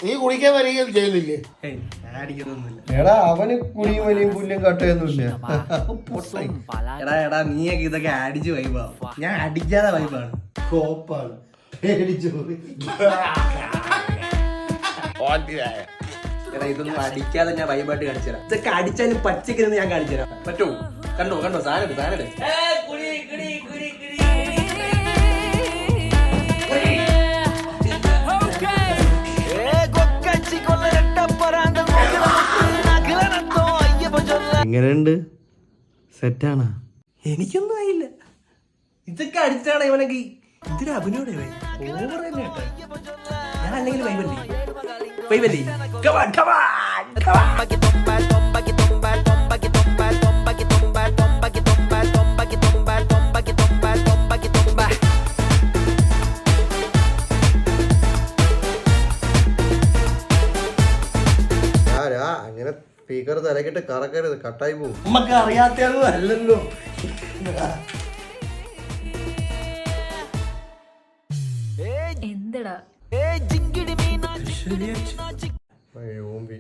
നീ കുടിക്കാൻ വരികയും ചെയ്യുന്നില്ലേ? എടാ അവന് കുടിയും വലിയും പുല്ലും കട്ടയൊന്നുമില്ല. എടാ എടാ നീയൊക്കെ ഇതൊക്കെ അടിച്ച് വൈബാവും, ഞാൻ അടിക്കാതെ വൈബാണ്. കോപ്പാണ് പേടിച്ചു. എടാ ഇതൊന്നും അടിക്കാതെ ഞാൻ വൈബായിട്ട് കാണിച്ചു തരാം. ഇതൊക്കെ അടിച്ചാലും പച്ചക്കിരുന്ന് ഞാൻ കാണിച്ചു തരാം. പറ്റൂ? കണ്ടോ കണ്ടോ സാധനം സാധനം. എങ്ങനെയുണ്ട്? സെറ്റാണ്? എനിക്കൊന്നും ആയില്ല. ഇതൊക്കെ അടിച്ചാണ് ഇവനൊക്കെ ഇതിന് അഭിനയോടെ ഞാൻ അല്ലെങ്കിൽ വൈബല്ലേ വൈബല്ലേ. അങ്ങനെ സ്പീക്കർ തലക്കിട്ട് കറക്കരുത്, കട്ടായി പോകും. നമുക്ക് അറിയാത്തതൊന്നും അല്ലല്ലോ. എന്തടാ ഓമ്പി